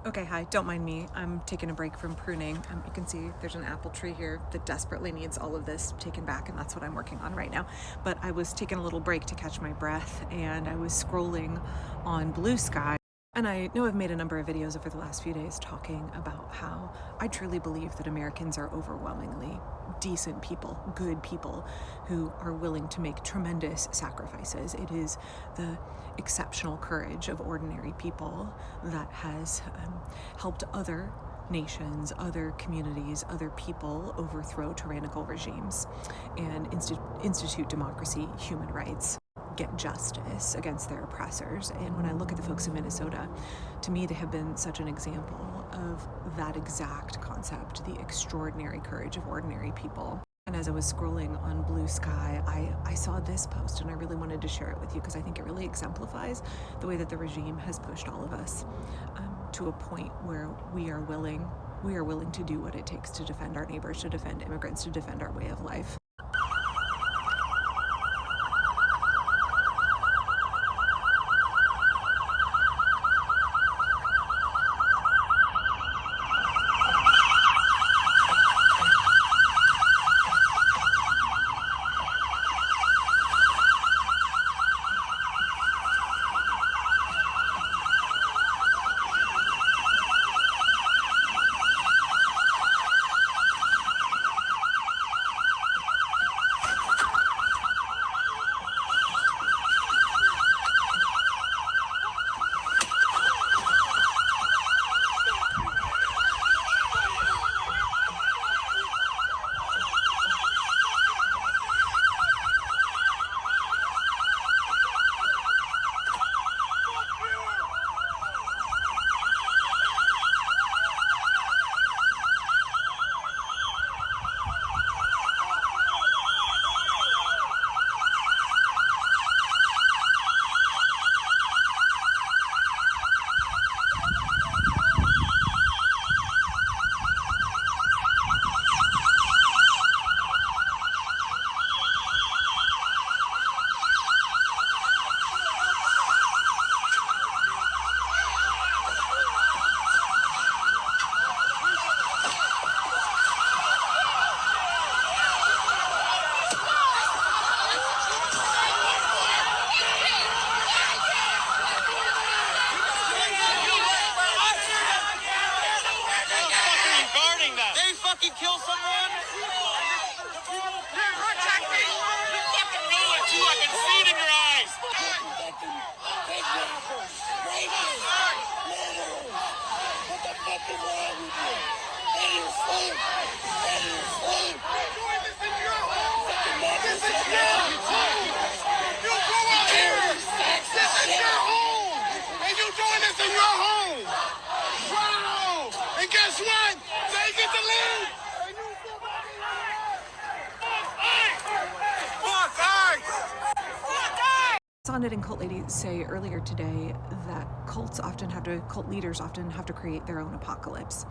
Okay, hi, don't mind me. I'm taking a break from pruning. You can see there's an apple tree here that desperately needs all of this taken back, and that's what I'm working on right now. But I was taking a little break to catch my breath, and I was scrolling on Blue Sky. And I know I've made a number of videos over the last few days talking about how I truly believe that Americans are overwhelmingly decent people, good people, who are willing to make tremendous sacrifices. It is the exceptional courage of ordinary people that has helped other nations, other communities, other people overthrow tyrannical regimes and institute democracy, human rights, get justice against their oppressors. And when I look at the folks in Minnesota, to me, they have been such an example of that exact concept, the extraordinary courage of ordinary people. And as I was scrolling on Blue Sky, I saw this post, and I really wanted to share it with you because I think it really exemplifies the way that the regime has pushed all of us to a point where we are willing to do what it takes to defend our neighbors, to defend immigrants, to defend our way of life. Kill someone? You're protecting! You fucking know it too! I can see it in your eyes! What the fuck is wrong with you? Let you sleep! Let you sleep! You're doing this in your home! This is your home! You go out here! This is your home! And you're doing this in your home! Wow! And guess what? They get to leave! Sonnet and Cult Lady say earlier today that cult leaders often have to create their own apocalypse,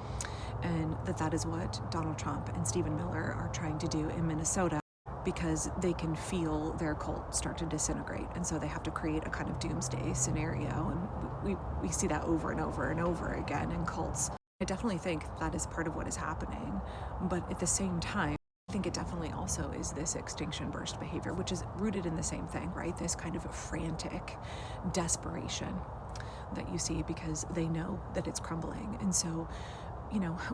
and that is what Donald Trump and Stephen Miller are trying to do in Minnesota, because they can feel their cult start to disintegrate, and so they have to create a kind of doomsday scenario, and we see that over and over and over again in cults. I definitely think that is part of what is happening, but at the same time, I think it definitely also is this extinction burst behavior, which is rooted in the same thing, right? This kind of frantic desperation that you see because they know that it's crumbling. And so,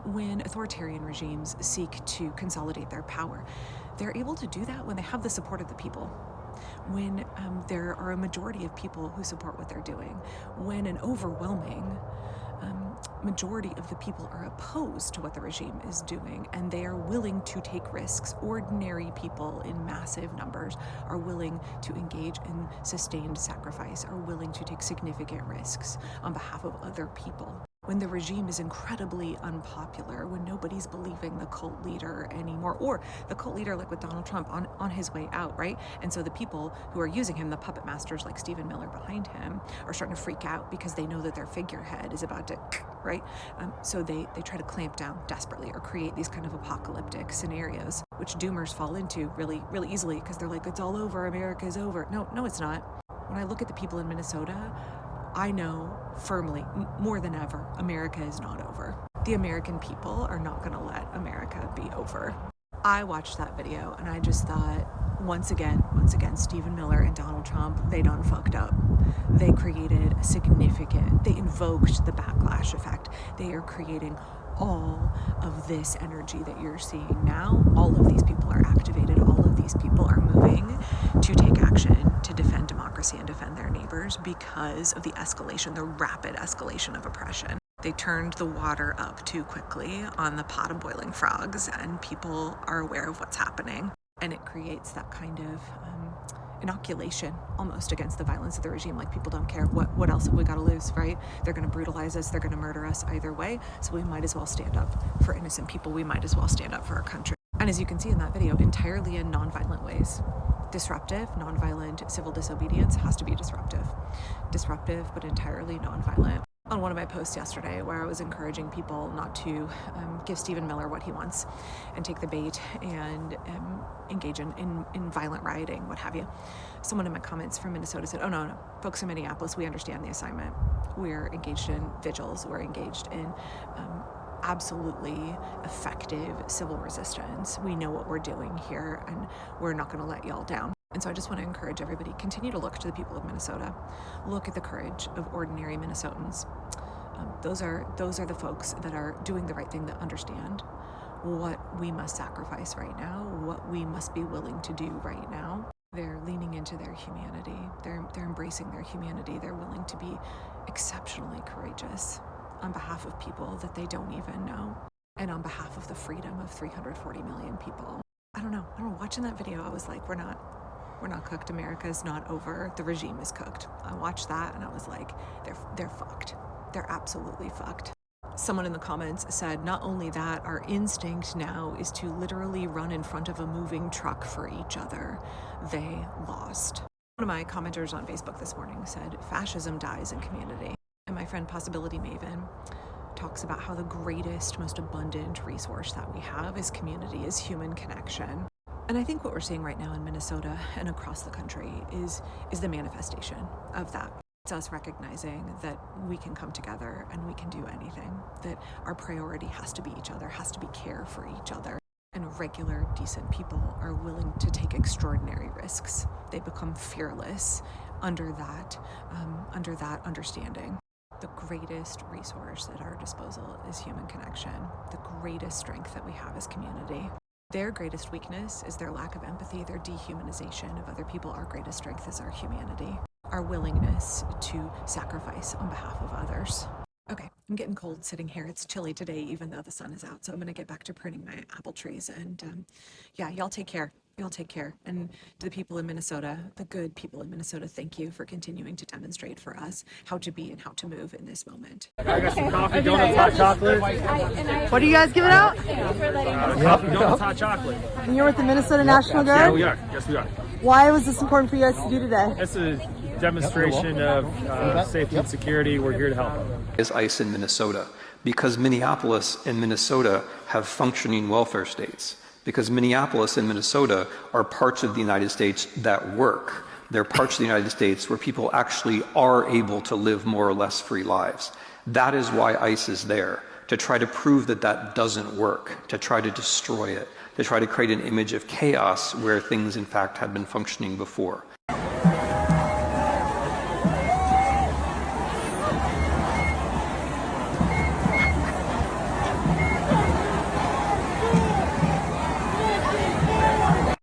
when authoritarian regimes seek to consolidate their power, they're able to do that when they have the support of the people. When there are a majority of people who support what they're doing, when an overwhelming majority of the people are opposed to what the regime is doing, and they are willing to take risks. Ordinary people in massive numbers are willing to engage in sustained sacrifice, are willing to take significant risks on behalf of other people. When the regime is incredibly unpopular, when nobody's believing the cult leader anymore, or the cult leader like with Donald Trump on his way out, right? And so the people who are using him, the puppet masters like Stephen Miller behind him, are starting to freak out because they know that their figurehead is about to, right? So they try to clamp down desperately or create these kind of apocalyptic scenarios, which doomers fall into really, really easily because they're like, it's all over, America's over. No, it's not. When I look at the people in Minnesota, I know firmly, more than ever, America is not over. The American people are not going to let America be over. I watched that video and I just thought, once again, Stephen Miller and Donald Trump, they done fucked up. They created a significant, they invoked the backlash effect. They are creating all of this energy that you're seeing now. All of these people are activated. All of these people are moving to take action to defend democracy and defend their neighbors because of the escalation, the rapid escalation of oppression. They turned the water up too quickly on the pot of boiling frogs, and people are aware of what's happening. And it creates that kind of inoculation almost against the violence of the regime. Like, people don't care. What else have we got to lose, right? They're going to brutalize us. They're going to murder us either way. So we might as well stand up for innocent people. We might as well stand up for our country. And as you can see in that video, entirely in nonviolent ways. Disruptive, nonviolent civil disobedience has to be disruptive. Disruptive, but entirely nonviolent. On one of my posts yesterday where I was encouraging people not to give Stephen Miller what he wants and take the bait and engage in violent rioting, what have you. Someone in my comments from Minnesota said, oh no, folks in Minneapolis, we understand the assignment. We're engaged in vigils. We're engaged in absolutely effective civil resistance. We know what we're doing here and we're not going to let y'all down. And so I just want to encourage everybody, continue to look to the people of Minnesota. Look at the courage of ordinary Minnesotans. Those are the folks that are doing the right thing, that understand what we must sacrifice right now, what we must be willing to do right now. They're leaning into their humanity. They're embracing their humanity. They're willing to be exceptionally courageous on behalf of people that they don't even know, and on behalf of the freedom of 340 million people. I don't know, watching that video, I was like, we're not cooked. America's not over. The regime is cooked. I watched that and I was like, they're fucked. They're absolutely fucked. Someone in the comments said, not only that, our instinct now is to literally run in front of a moving truck for each other. They lost. One of my commenters on Facebook this morning said, fascism dies in community. And my friend Possibility Maven talks about how the greatest, most abundant resource that we have is community, is human connection. And I think what we're seeing right now in Minnesota and across the country is the manifestation of that. It's us recognizing that we can come together and we can do anything, that our priority has to be each other, has to be care for each other. And regular, decent people are willing to take extraordinary risks. They become fearless under that understanding. The greatest resource at our disposal is human connection. The greatest strength that we have is community. Their greatest weakness is their lack of empathy, their dehumanization of other people. Our greatest strength is our humanity, our willingness to sacrifice on behalf of others. Okay, I'm getting cold sitting here. It's chilly today, even though the sun is out. So I'm going to get back to pruning my apple trees. And yeah, y'all take care. Y'all take care. And to the people in Minnesota, the good people in Minnesota, thank you for continuing to demonstrate for us how to be and how to move in this moment. I got some coffee, donuts, hot chocolate. What are you guys giving out? Coffee, donuts, hot chocolate. And you're with the Minnesota National Guard? Yeah, we are. Yes, we are. Why was this important for you guys to do today? It's a demonstration of safety and security. We're here to help. Is ICE in Minnesota, because Minneapolis and Minnesota have functioning welfare states, because Minneapolis and Minnesota are parts of the United States that work. They're parts of the United States where people actually are able to live more or less free lives. That is why ICE is there, to try to prove that that doesn't work, to try to destroy it, to try to create an image of chaos where things in fact had been functioning before.